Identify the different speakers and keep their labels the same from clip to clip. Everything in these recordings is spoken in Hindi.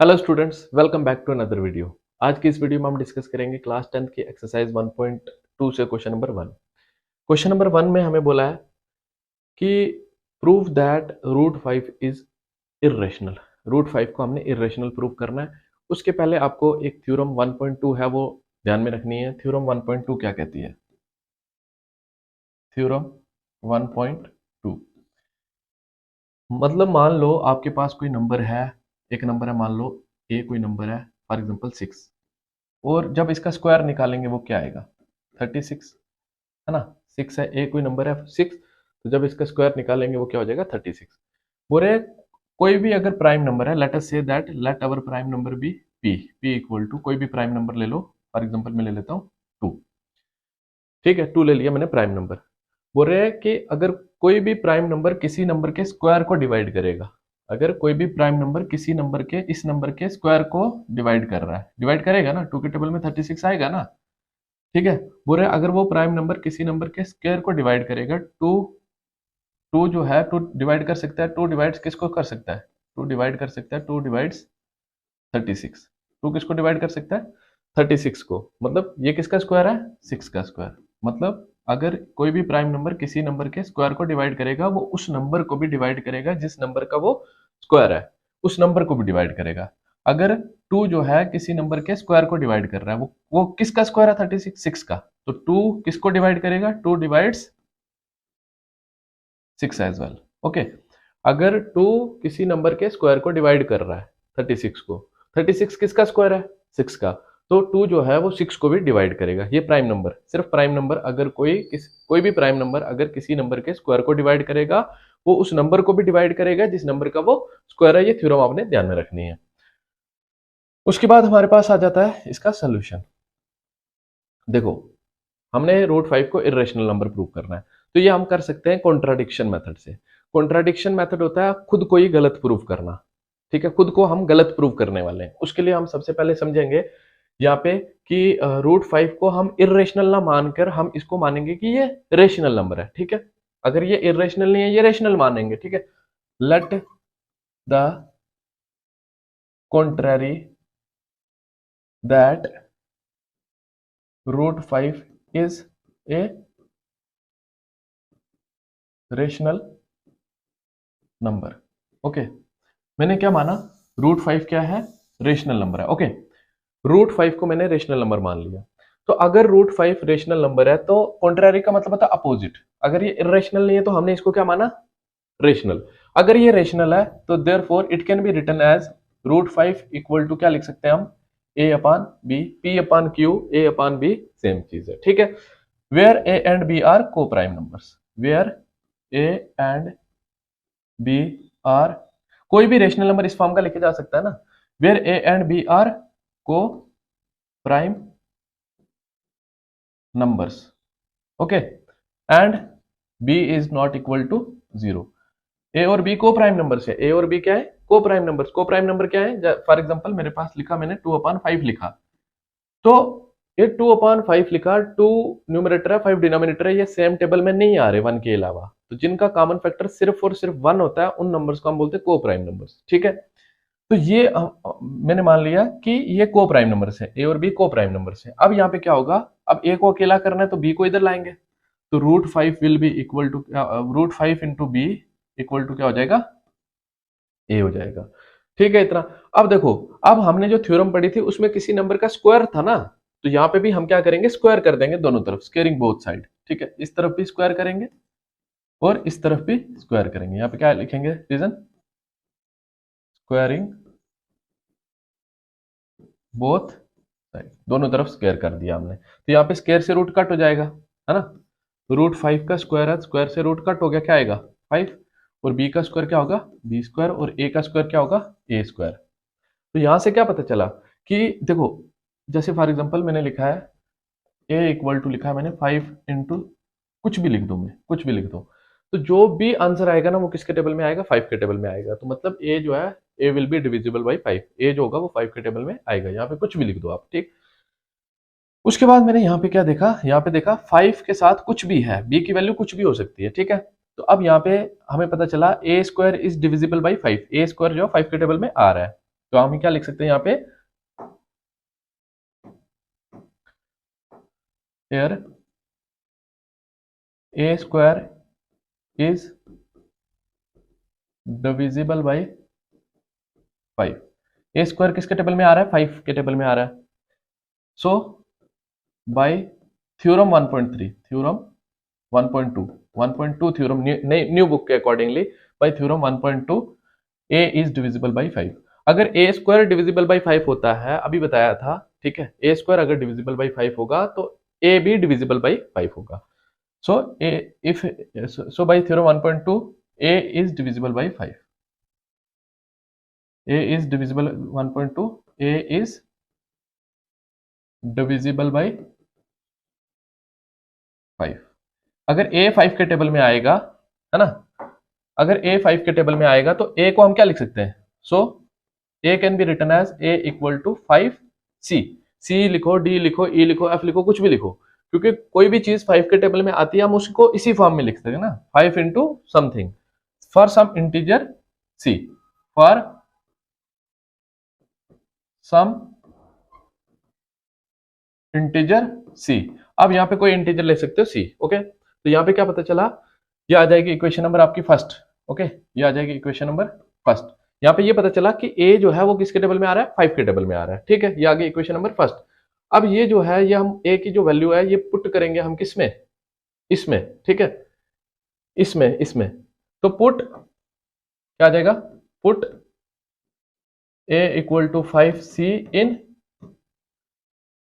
Speaker 1: Hello students, welcome back to another video. आज की इस वीडियो में हम डिस्कस करेंगे क्लास 10 की एक्सरसाइज 1.2 से क्वेश्चन नंबर 1। क्वेश्चन नंबर 1 में हमें बोला है कि prove that root 5 is irrational. Root 5 को हमने इर्रेशनल प्रूव करना है। उसके पहले आपको एक थ्योरम 1.2 है वो ध्यान में रखनी है। थ्योरम 1.2 क्या कहती है? थ्योरम 1.2 मतलब मान लो आपके पास कोई नंबर है, एक नंबर है, मान लो ए कोई नंबर है, फॉर एग्जांपल 6, और जब इसका स्क्वायर निकालेंगे वो क्या आएगा? 36, है ना। 6 है, ए कोई नंबर है 6, तो जब इसका स्क्वायर निकालेंगे वो क्या हो जाएगा? 36। बोले कोई भी अगर प्राइम नंबर है, let us say that let our prime number be P. P equal to कोई भी प्राइम नंबर ले लो, फॉर एग्जांपल मैं ले लेता हूँ 2। ठीक है, 2 ले लिया मैंने प्राइम नंबर। बोल रहे हैं कि अगर कोई भी प्राइम नंबर किसी नंबर के स्क्वायर को डिवाइड करेगा, अगर कोई भी प्राइम नंबर किसी नंबर के इस नंबर के स्क्वायर को डिवाइड कर रहा है, डिवाइड करेगा ना, 2 के टेबल में 36 आएगा ना। ठीक है, बोल रहे अगर वो प्राइम नंबर किसी नंबर के स्क्वायर को डिवाइड करेगा, टू टू जो है टू डिवाइड कर सकता है, टू डिवाइड्स किसको कर सकता है? टू डिवाइड कर सकता है, टू डिवाइड्स 36। टू किसको डिवाइड कर सकता है? 36 को। मतलब ये किसका स्क्वायर है? 6 का स्क्वायर। मतलब अगर कोई भी प्राइम नंबर किसी नंबर के स्क्वायर को डिवाइड करेगा, वो उस नंबर को भी डिवाइड करेगा जिस नंबर का वो स्क्वायर है, उस नंबर को भी डिवाइड करेगा। अगर 2 जो है किसी नंबर के स्क्वायर को डिवाइड कर रहा है, वो किसका स्क्वायर है? 36, 6 का। तो 2 किसको डिवाइड करेगा? 2 डिवाइड्स 6 एज वेल। ओके, अगर 2 किसी नंबर के स्क्वायर को डिवाइड कर रहा है 36 को, 36 किसका स्क्वायर है? 6 का। तो 2 जो है वो 6 को भी डिवाइड करेगा। ये प्राइम नंबर, सिर्फ प्राइम नंबर, अगर कोई भी प्राइम नंबर अगर किसी नंबर के स्क्वायर को डिवाइड करेगा, वो उस नंबर को भी डिवाइड करेगा जिस नंबर का वो स्क्वायर है। ये थ्योरम आपने ध्यान में रखनी है। उसके बाद हमारे पास आ जाता है इसका सोल्यूशन। देखो, हमने रूट 5 को इरेशनल नंबर प्रूव करना है, तो ये हम कर सकते हैं कॉन्ट्राडिक्शन मेथड से। कॉन्ट्राडिक्शन मेथड होता है खुद को ही गलत प्रूव करना। ठीक है, खुद को हम गलत प्रूव करने वाले हैं। उसके लिए हम सबसे पहले समझेंगे यहाँ पे कि रूट 5 को हम इरेशनल ना मानकर हम इसको मानेंगे कि ये रेशनल नंबर है। ठीक है, अगर ये इरेशनल नहीं है, ये रेशनल मानेंगे। ठीक है, let the contrary that root 5 is a rational number. Okay, मैंने क्या माना? रूट 5 क्या है? रेशनल नंबर है। ओके, रूट 5 को मैंने रेशनल नंबर मान लिया। तो अगर रूट 5 रेशनल नंबर है तो कॉन्ट्ररी का मतलब होता है अपोजिट। अगर ये इरेशनल नहीं है तो हमने इसको क्या माना? रेशनल। अगर ये रेशनल है तो therefore it can be written as root 5 equal to क्या लिख सकते हैं हम? A upon B, P upon Q, A upon B same चीज है। ठीक है, where A and B are coprime numbers, where A and B are, कोई भी रेशनल नंबर इस फॉर्म का लिखे जा सकता है ना, where A and B are coprime numbers. Okay, and B is not equal to 0। A और बी को प्राइम नंबर्स है। ए और बी क्या है? को प्राइम नंबर्स। को प्राइम नंबर क्या है? फॉर एग्जांपल मेरे पास लिखा मैंने 2/5 लिखा, तो ये 2/5 लिखा, 2 न्यूमरेटर है, 5 डिनोमिनेटर है, ये सेम टेबल में नहीं आ रहे 1 के अलावा। तो जिनका कॉमन फैक्टर सिर्फ और सिर्फ 1 होता है, उन नंबर्स को हम बोलते हैं को प्राइम नंबर्स। ठीक है, तो ये मैंने मान लिया कि ये को प्राइम नंबर्स है, ए और बी को प्राइम नंबर्स है। अब यहाँ पे क्या होगा? अब ए को अकेला करना है तो बी को इधर लाएंगे, तो root 5 will be equal to root 5 into B equal to क्या हो जाएगा? ए हो जाएगा। ठीक है, इतना। अब देखो, अब हमने जो थ्योरम पढ़ी थी उसमें किसी नंबर का स्क्वायर था ना, तो यहाँ पे भी हम क्या करेंगे? स्क्वायर कर देंगे दोनों तरफ, स्क्वायरिंग बोथ साइड। ठीक है, इस तरफ भी स्क्वायर करेंगे और इस तरफ भी स्क्वायर करेंगे। यहाँ पे क्या लिखेंगे? रीजन स्क्वायरिंग बोथ साइड, दोनों तरफ स्क्वायर कर दिया हमने। तो यहाँ पे स्क्वायर से रूट कट हो जाएगा, है ना। रूट 5 का स्क्वायर है, स्क्वायर से रूट कट हो गया, क्या आएगा? 5। और बी का स्क्वायर क्या होगा? B square. और ए का स्क्वायर क्या होगा? A square. तो यहां से क्या पता चला कि देखो, जैसे फॉर एग्जांपल मैंने लिखा है ए इक्वल टू, लिखा है मैंने 5 इंटू, कुछ भी लिख दूं मैं, कुछ भी लिख दूं, तो जो भी आंसर आएगा ना वो किसके टेबल में आएगा? 5 के टेबल में आएगा। तो मतलब ए जो है, ए विल बी डिविजिबल बाई 5, ए जो होगा वो 5 के टेबल में आएगा। यहाँ पे कुछ भी लिख दो आप। ठीक, उसके बाद मैंने यहाँ पे क्या देखा? यहाँ पे देखा 5 के साथ कुछ भी है, बी की वैल्यू कुछ भी हो सकती है। ठीक है, तो अब यहाँ पे हमें पता चला A square is divisible by 5, A square जो 5 के टेबल में आ रहा है। तो हम क्या लिख सकते हैं यहाँ पे, here a square is divisible by 5। A square किसके टेबल में आ रहा है, 5 के टेबल में आ रहा है। So by theorem 1.3, theorem 1.2 theorem new book के accordingly, by theorem 1.2 A is divisible by 5। अगर ए स्क्वायर डिविजिबल बाय 5 होता है, अभी बताया था, ठीक है, ए स्क्वायर अगर डिविजिबल बाय 5 होगा तो ए भी डिविजिबल बाय 5 होगा। So A if so by theorem 1.2 A is divisible by 5, a is divisible 1.2, a is divisible by 5। अगर a 5 के टेबल में आएगा, है ना, अगर a 5 के टेबल में आएगा तो a को हम क्या लिख सकते हैं, so a can be written as a equal to 5c। c लिखो, d लिखो, e लिखो, f लिखो, कुछ भी लिखो, क्योंकि कोई भी चीज 5 के टेबल में आती है हम उसको इसी फॉर्म में लिख सकते हैं ना, 5 into something for some integer c, for some integer c। अब यहाँ पे कोई इंटीजर ले सकते हो c, ओके। तो यहाँ पे क्या पता चला, ये आ जाएगी इक्वेशन नंबर आपकी फर्स्ट, ओके, ये आ जाएगी इक्वेशन नंबर फर्स्ट। यहाँ पे ये पता चला कि a जो है वो किसके टेबल में आ रहा है, 5 के टेबल में आ रहा है, ठीक है, ये आ गई इक्वेशन नंबर फर्स्ट। अब ये जो है, ये हम a की जो वैल्यू है ये पुट करेंगे हम किसमें, इसमें, ठीक है, इसमें तो पुट क्या आ जाएगा, put a equal to 5c in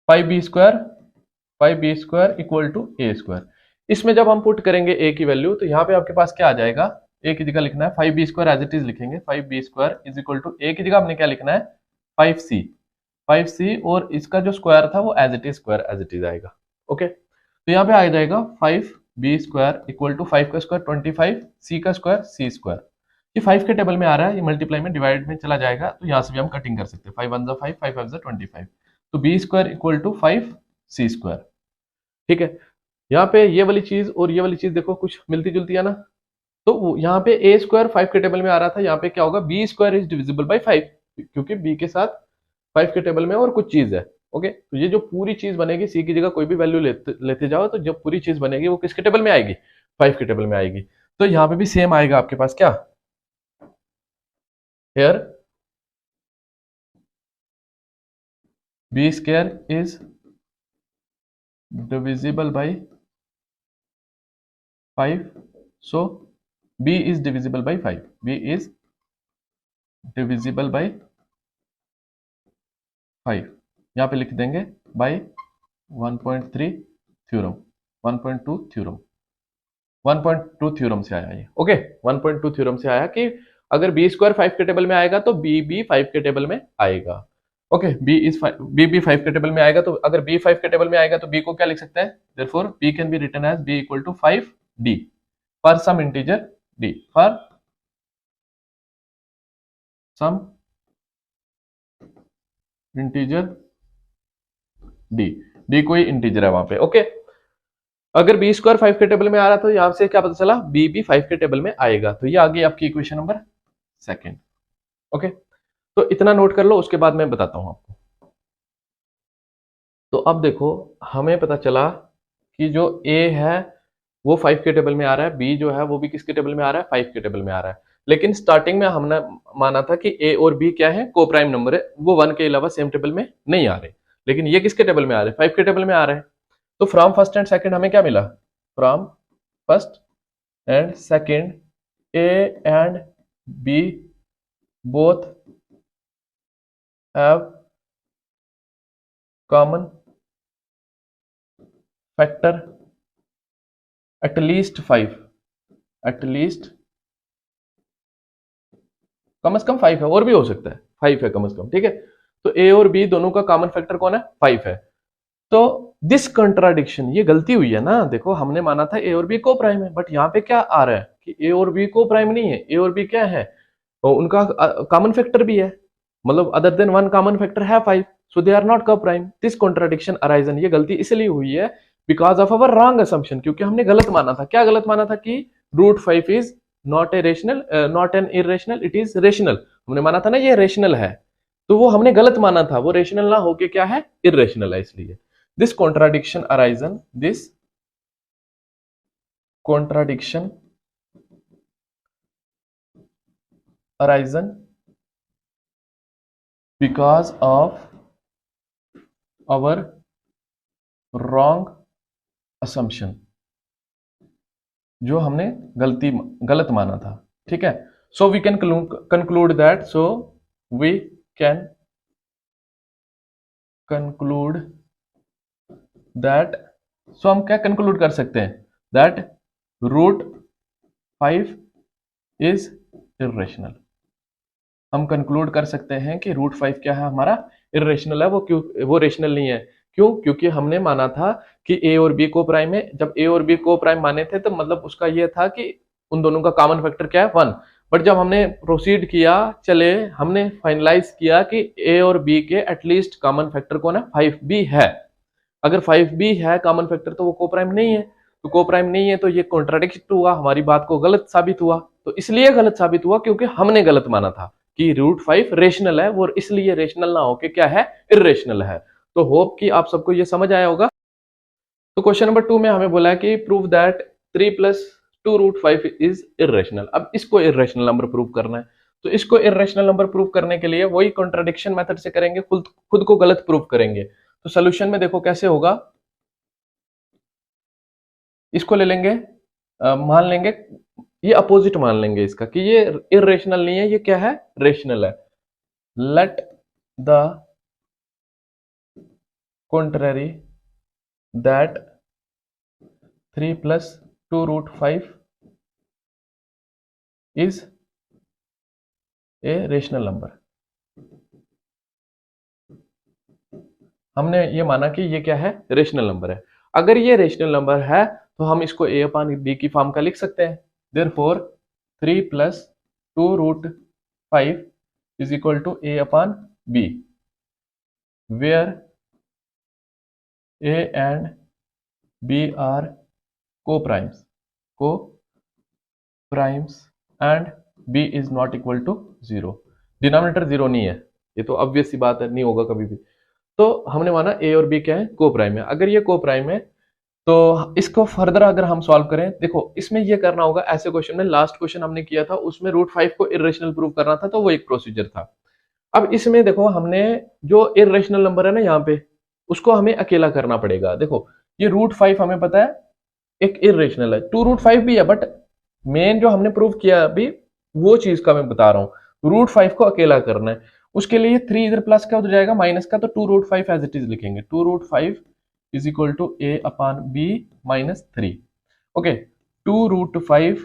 Speaker 1: 5b square equal to a square. इसमें जब हम पुट करेंगे a की वैल्यू तो यहाँ पे आपके पास क्या आ जाएगा, a की जगह लिखना है 5b square as it is लिखेंगे, 5b square is equal to a की जगह हमने क्या लिखना है 5c, और इसका जो स्क्वायर था वो as it is square as it is आएगा, ओके। तो यहाँ पे आ जाएगा 5b स्क्वायर इक्वल टू 5 का स्क्वायर 25, c का स्क्वायर c स्क्वायर। ये 5 के टेबल में आ रहा है, ये मल्टीप्लाई में डिवाइड में चला जाएगा, तो यहाँ से भी हम कटिंग कर सकते हैं, 5 1 5 5 5 25, तो b square equal to 5c square, ठीक है। यहाँ पे ये वाली चीज और ये वाली चीज देखो कुछ मिलती जुलती है ना, तो यहाँ पे a स्क्वायर 5 के टेबल में आ रहा था, यहाँ पे क्या होगा, b square is divisible by 5, क्योंकि b के साथ 5 के टेबल में और कुछ चीज है, ओके। तो ये जो पूरी चीज बनेगी, c की जगह कोई भी वैल्यू लेते जाओ, तो जब पूरी चीज बनेगी वो किसके टेबल में आएगी, 5 के टेबल में आएगी। तो यहाँ पे भी सेम आएगा आपके पास क्या, here b square is divisible by 5, so b is divisible by 5, b is divisible by 5, यहाँ पे लिख देंगे by 1.3 थ्योरम, 1.2 थ्योरम, 1.2 थ्योरम से आया ये, ओके, 1.2 थ्योरम से आया कि अगर b स्क्वायर 5 के टेबल में आएगा तो b भी 5 के टेबल में आएगा, ओके। b भी 5 के टेबल में आएगा, तो अगर b 5 के टेबल में आएगा तो b को क्या लिख सकते हैं, therefore b can be written as b equal to 5d for some integer d, for some integer d कोई इंटीजर है वहां पे, ओके। अगर b स्क्वायर 5 के टेबल में आ रहा तो यहां से क्या पता चला, b भी 5 के टेबल में आएगा, तो ये आ गई आपकी इक्वेशन नंबर सेकंड, ओके। तो इतना नोट कर लो, उसके बाद मैं बताता हूं आपको। तो अब देखो हमें पता चला कि जो a है वो 5 के टेबल में आ रहा है, b जो है वो भी किसके टेबल में आ रहा है, 5 के टेबल में आ रहा है। लेकिन स्टार्टिंग में हमने माना था कि a और b क्या है, को प्राइम नंबर है, वो 1 के अलावा सेम टेबल में नहीं आ रहे, लेकिन ये किसके टेबल में आ रहे हैं, 5 के टेबल में आ रहे हैं। तो फ्रॉम फर्स्ट एंड सेकंड हमें क्या मिला, from first and second a and b both have common factor at least 5, at least कम से कम 5 है, और भी हो सकता है 5 है कम से कम, ठीक है। तो a और b दोनों का कॉमन फैक्टर कौन है, 5 है। तो दिस कंट्राडिक्शन, ये गलती हुई है ना, देखो हमने माना था a और b को प्राइम है, बट यहाँ पे क्या आ रहा है कि a और b को प्राइम नहीं है, a और b क्या है, तो उनका कॉमन फैक्टर भी है, मतलब other than one common factor है 5, सो दे आर नॉट को प्राइम। दिस कॉन्ट्राडिक्शन अराइजन, ये गलती इसलिए हुई है because of our wrong assumption, क्योंकि हमने गलत माना था। क्या गलत माना था कि √5 is not a rational, not an irrational, it is rational. हमने माना था ना ये रेशनल है, तो वो हमने गलत माना था, वो रेशनल ना होके क्या है, इरेशनल है। इसलिए this contradiction arisen because of our wrong assumption, जो हमने गलत माना था। ठीक है, so we can conclude that, we can conclude that, हम क्या कंक्लूड कर सकते हैं, दैट √5 इज इरेशनल। हम कंक्लूड कर सकते हैं कि √5 क्या है, हमारा इरेशनल है। वो रेशनल नहीं है। क्यों? क्योंकि हमने माना था कि ए और बी को प्राइम है। जब ए और बी को प्राइम माने थे तो मतलब उसका ये था कि उन दोनों का कॉमन फैक्टर क्या है, 1। बट जब हमने प्रोसीड किया, हमने फाइनलाइज किया कि ए और बी के एटलीस्ट कॉमन फैक्टर कौन है, 5b है। अगर 5b है कॉमन फैक्टर तो वो को प्राइम नहीं है। तो को प्राइम नहीं है तो ये कॉन्ट्राडिक्ट हुआ, हमारी बात को गलत साबित हुआ। तो इसलिए गलत साबित हुआ क्योंकि हमने गलत माना था कि √5 रेशनल है, वो इसलिए रेशनल ना होके क्या है, इरेशनल है। तो होप कि आप सबको ये समझ आया होगा। तो क्वेश्चन नंबर 2 में हमें बोला है कि प्रूव दैट 3 + 2√5 इज इरेशनल। अब इसको इरेशनल नंबर प्रूव करना है। तो इसको इरेशनल नंबर प्रूव करने के लिए वही कॉन्ट्राडिक्शन मेथड से करेंगे, खुद को गलत प्रूव करेंगे। तो सोल्यूशन में देखो कैसे होगा, इसको ले लेंगे, मान लेंगे ये अपोजिट मान लेंगे इसका कि ये इरेशनल नहीं है, ये क्या है, रेशनल है। Let the contrary that 3 + 2√5 is a rational number। हमने ये माना कि ये क्या है, रेशनल नंबर है। अगर ये रेशनल नंबर है तो हम इसको a/b की फॉर्म का लिख सकते हैं। Therefore 3 + 2√5 is equal to a/b, where a and b are co-primes and b is not equal to 0। Denominator 0 नहीं है, ये तो ऑब्वियस सी बात है, नहीं होगा कभी भी। तो हमने माना a और b क्या है, को प्राइम है। अगर ये को प्राइम है तो इसको फर्दर अगर हम सॉल्व करें, देखो इसमें ये करना होगा, ऐसे क्वेश्चन में लास्ट क्वेश्चन हमने किया था उसमें √5 को इरेशनल प्रूव करना था, तो वो एक प्रोसीजर था। अब इसमें देखो हमने जो इरेशनल नंबर है ना यहाँ पे, उसको हमें अकेला करना पड़ेगा। देखो ये √5 हमें पता है एक इरेशनल है, 2√5 भी है, बट मेन जो हमने प्रूव किया अभी वो चीज का मैं बता रहा हूँ। √5 को अकेला करना है, उसके लिए 3 इधर प्लस का हो जाएगा माइनस का, तो 2√5 एज इट इज लिखेंगे। 2√5 is equal to a/b - 3। Okay, 2√5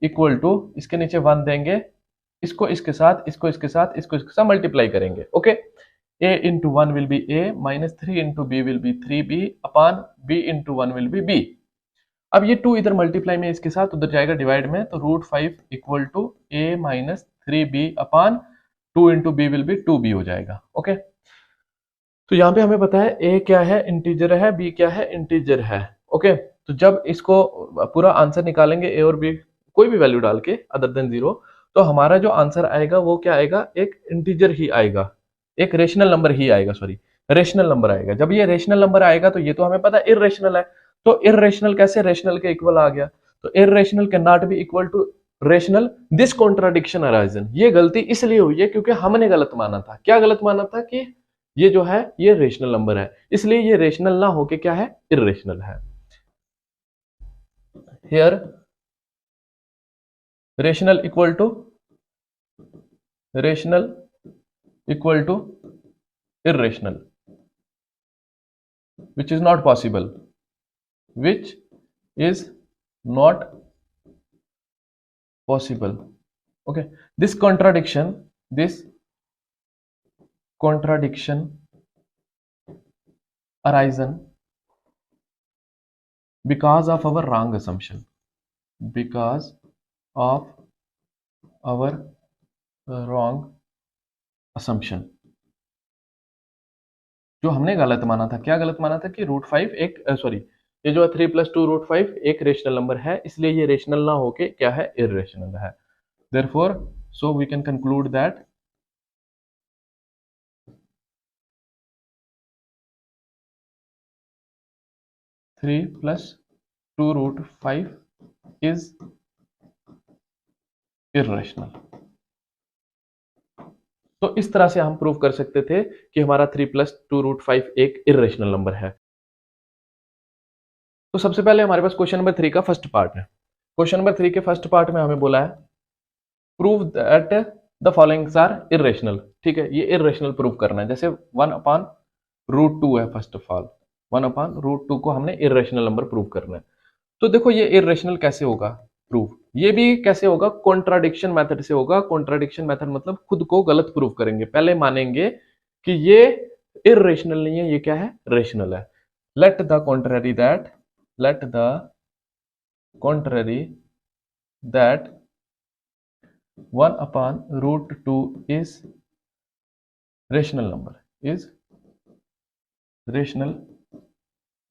Speaker 1: equal to, इसके नीचे 1 देंगे, इसको इसके साथ, इसको इसके साथ, इसको इसके साथ मल्टीप्लाई करेंगे। Okay, a into 1 will be a minus 3 into b will be 3b upon b into 1 will be b। अब ये 2 इधर मल्टीप्लाई में इसके साथ उधर जाएगा डिवाइड में, तो √5 equal to a - 3b upon 2 into B will be 2b हो जाएगा। ओके, तो यहाँ पे हमें पता है a क्या है, इंटीजर है, b क्या है, इंटीजर है। ओके, तो जब इसको पूरा आंसर निकालेंगे a और b कोई भी वैल्यू डाल के अदर देन 0, तो हमारा जो आंसर आएगा वो क्या आएगा, एक इंटीजर ही आएगा, एक रेशनल नंबर ही आएगा, सॉरी रेशनल नंबर आएगा। जब ये रेशनल नंबर आएगा तो ये तो हमें पता है इरेशनल है, तो इरेशनल कैसे रेशनल के इक्वल आ गया, तो irrational can not be equal to rational. This contradiction arisen, ये गलती इसलिए हुई है क्योंकि हमने गलत माना था। क्या गलत माना था कि ये जो है ये रेशनल नंबर है, इसलिए ये रेशनल ना होके क्या है, इरेशनल है। Here rational equal to irrational, which is not possible, which is not possible। okay, this contradiction arisen because of our wrong assumption, because of our wrong assumption, जो हमने गलत माना था। क्या गलत माना था कि √5 एक सॉरी ये जो 3 + 2√5 एक रेशनल नंबर है, इसलिए ये रेशनल ना होके क्या है, इरेशनल है। Therefore so we can conclude that 3 plus 2√5 is irrational. तो इस तरह से हम प्रूव कर सकते थे कि हमारा 3 प्लस 2√5 एक इर्रेशनल नंबर है। तो सबसे पहले हमारे पास क्वेश्चन नंबर 3 का फर्स्ट पार्ट है। क्वेश्चन नंबर 3 के फर्स्ट पार्ट में हमें बोला है prove that the followings are irrational. ठीक है, ये इर्रेशनल प्रूव करना है। जैसे 1/√2 है, फर्स्ट ऑफ ऑल 1/√2 को हमने इर्रेशनल नंबर प्रूव करना है। तो देखो ये इर्रेशनल कैसे होगा प्रूव, ये भी कैसे होगा, कॉन्ट्राडिक्शन मेथड से होगा। कॉन्ट्राडिक्शन मेथड मतलब खुद को गलत प्रूव करेंगे। पहले मानेंगे कि ये इर्रेशनल नहीं है, ये क्या है, रेशनल है। Let the contrary that 1/√2 is rational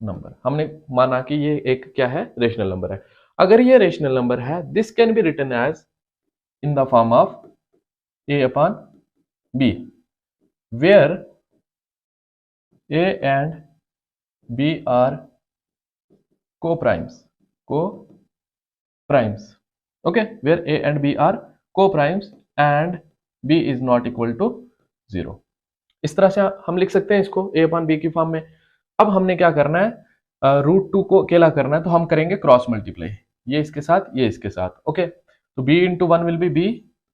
Speaker 1: number. हमने माना कि ये एक क्या है, रेशनल नंबर है। अगर ये रेशनल नंबर है, this can be written as in the form of a/b, where a and b are co-primes, okay, where a and b are co-primes and b is not equal to 0। इस तरह से हम लिख सकते हैं इसको a/b की फॉर्म में। अब हमने क्या करना है, √2 को अकेला करना है, तो हम करेंगे क्रॉस मल्टीप्लाई, ये इसके साथ, ये इसके साथ। ओके, तो b into 1 will be b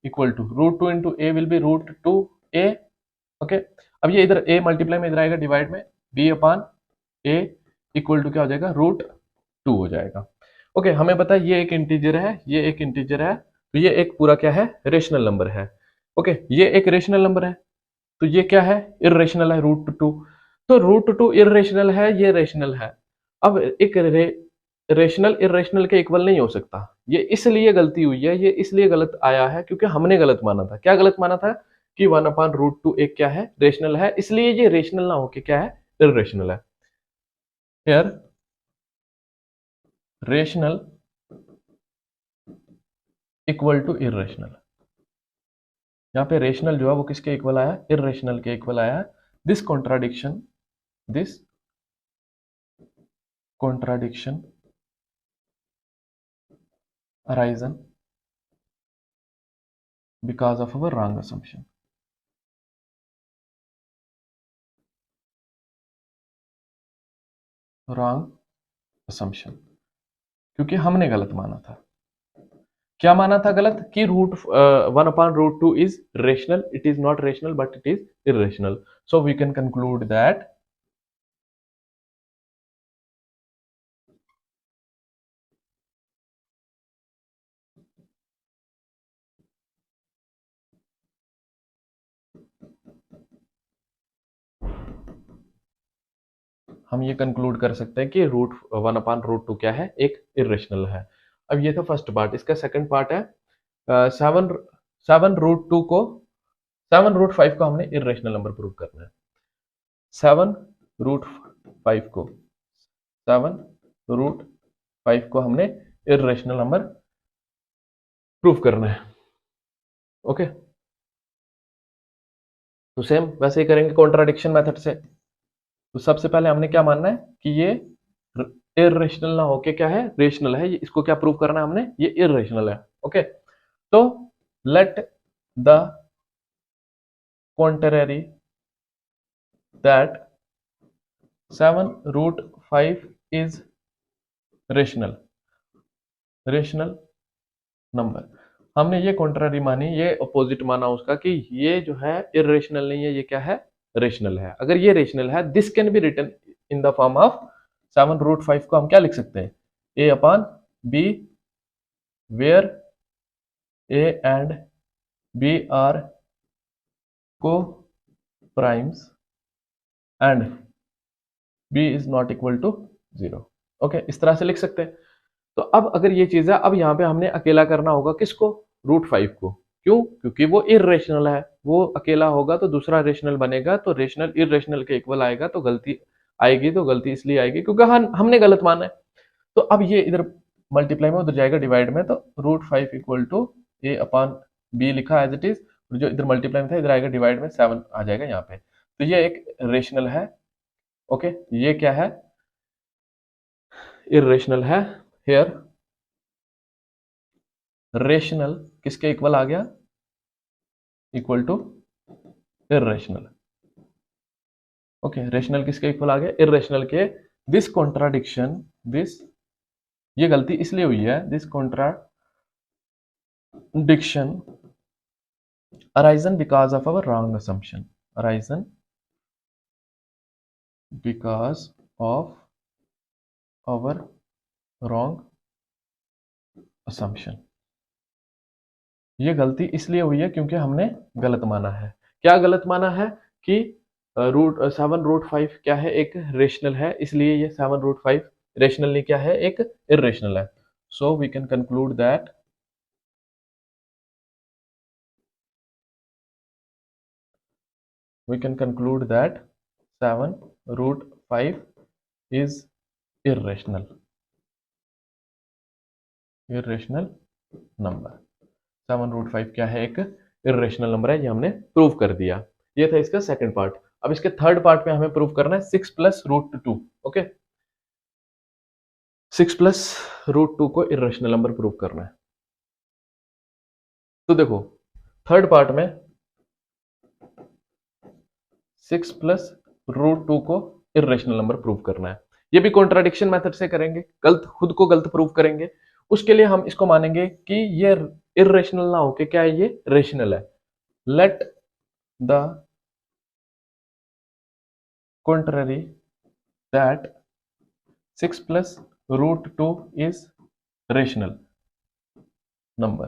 Speaker 1: equal to √2 into a will be √2a। Okay, अब ये इधर a मल्टीप्लाई में इधर आएगा डिवाइड में, b/a इक्वल टू क्या हो जाएगा, √2 हो जाएगा। ओके, हमें पता है ये एक इंटीजर है, ये एक इंटीजर है, तो ये एक पूरा क्या है, रेशनल नंबर है। ओके, ये एक रेशनल नंबर है, तो ये क्या है, इर्रेशनल है, √2। तो √2 इर्रेशनल है, ये रेशनल है। अब एक रेशनल इर्रेशनल के इक्वल नहीं हो सकता। ये इसलिए गलती हुई है, ये इसलिए गलत आया है क्योंकि हमने गलत माना था। क्या गलत माना था कि 1/√2 एक क्या है, रेशनल है, इसलिए ये रेशनल ना होके क्या है, इर्रेशनल है। Here rational equal to irrational, यहाँ पे रेशनल जो है वो किसके इक्वल आया, इर्रेशनल के इक्वल आया है। This contradiction arisen because of our wrong assumption। क्योंकि हमने गलत माना था। क्या माना था गलत, कि 1/√2 is rational. It is not rational but it is irrational. So we can conclude that हम ये कंक्लूड कर सकते हैं कि 1/√2 क्या है, एक इर्रेशनल है। अब ये था फर्स्ट पार्ट। इसका सेकंड पार्ट है 7√5 को हमने इर्रेशनल नंबर प्रूव करना है। 7√5 को हमने इर्रेशनल नंबर प्रूव करना है। ओके, तो सेम वैसे ही करेंगे कॉन्ट्राडिक्शन मेथड से। तो सबसे पहले हमने क्या मानना है कि ये इर्रेशनल ना होके क्या है, रेशनल है। इसको क्या प्रूव करना है हमने, ये इर्रेशनल है। ओके, तो late the contrary that 7√5 is rational number. हमने ये कॉन्ट्ररी मानी, ये अपोजिट माना उसका, कि ये जो है इर्रेशनल नहीं है, ये क्या है, रेशनल है। अगर ये रेशनल है, this can be written in the form of 7√5 को हम क्या लिख सकते हैं, a/b, where a and b are co-primes and b is not equal to 0। Okay, इस तरह से लिख सकते हैं। तो अब अगर ये चीज है, अब यहाँ पे हमने अकेला करना होगा किसको, √5 को। क्यों, क्योंकि वो इर्रेशनल है, वो अकेला होगा तो दूसरा रेशनल बनेगा, तो रेशनल इर्रेशनल के इक्वल आएगा, तो गलती आएगी। तो गलती इसलिए आएगी क्योंकि हमने गलत माना है। तो अब ये इधर मल्टीप्लाई में, उधर जाएगा डिवाइड में, तो √5 इक्वल टू a/b लिखा एज इट इज। जो इधर मल्टीप्लाई में था, इधर आएगा डिवाइड में, 7 आ जाएगा यहाँ पे। तो ये एक रेशनल है। ओके, ये क्या है, इरेशनल है। हेयर रेशनल किसके इक्वल आ गया, equal to irrational. Okay, rational किसके इक्वल आ गया, इरेशनल के। दिस कॉन्ट्राडिक्शन, दिस, ये गलती इसलिए हुई है, this contradiction arisen because of our wrong assumption, arisen because of our wrong assumption. ये गलती इसलिए हुई है क्योंकि हमने गलत माना है। क्या गलत माना है कि रूट 7√5 क्या है, एक रेशनल है, इसलिए ये 7√5 रेशनल नहीं क्या है, एक इरेशनल है। So we can conclude that we can conclude that 7√5 is irrational, irrational number। 7√5 क्या है, एक irrational नंबर है, ये हमने प्रूव कर दिया। ये था इसका सेकंड पार्ट। अब इसके थर्ड पार्ट में हमें प्रूव करना है 6 + √2। ओके, 6 + √2 को irrational नंबर प्रूव करना है। तो देखो थर्ड पार्ट में 6 + √2 को इरेशनल नंबर प्रूव करना है। ये भी कॉन्ट्राडिक्शन मेथड से करेंगे, गलत खुद को गलत प्रूव करेंगे। उसके लिए हम इसको मानेंगे कि ये इरेशनल ना होके क्या है, ये रेशनल है। Let the contrary that 6 + √2 is rational number।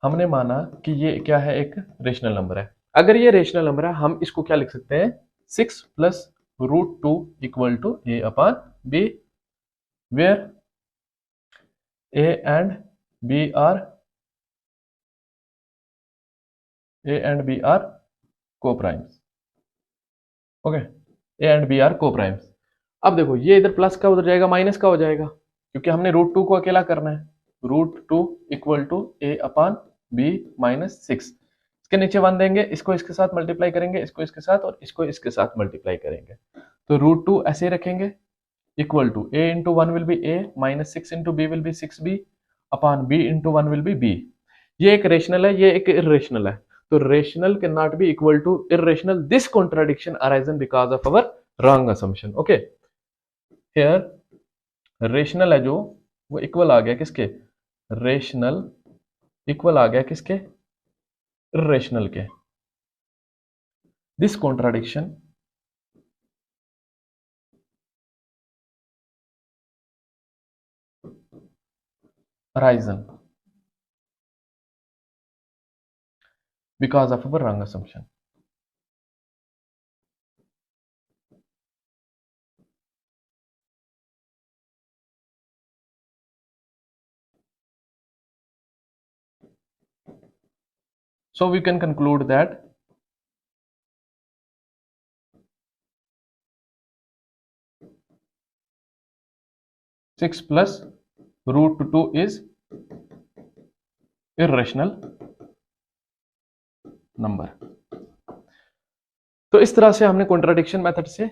Speaker 1: हमने माना कि ये क्या है, एक रेशनल नंबर है। अगर ये रेशनल नंबर है, हम इसको क्या लिख सकते हैं, 6 + √2 equal to a/b, where a and b are co-primes। Okay, a and b are co-primes। अब देखो ये इधर प्लस का उधर जाएगा, माइनस का हो जाएगा, क्योंकि हमने √2 को अकेला करना है। √2 इक्वल टू a/b - 6। इसके नीचे 1 देंगे, इसको इसके साथ मल्टीप्लाई करेंगे, इसको इसके साथ और इसको इसके साथ मल्टीप्लाई करेंगे। तो √2 ऐसे रखेंगे, equal to a × 1 will be a - 6 × b will be 6b upon b × 1 will be b। ये एक रेशनल है, ये एक इरेशनल है। तो rational can not be equal to irrational. This contradiction arisen because of our wrong assumption. Okay, here rational है जो, वो इक्वल आ गया किसके, रेशनल इक्वल आ गया किसके, इरेशनल के। This contradiction arisen because of our wrong assumption। So we can conclude that six plus √2 is irrational number. तो इस तरह से हमने कॉन्ट्राडिक्शन मेथड से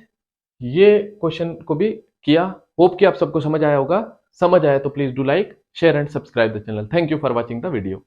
Speaker 1: ये क्वेश्चन को भी किया। होप कि आप सबको समझ आया होगा। समझ आया तो please do like, share and subscribe the channel. Thank you for watching the video.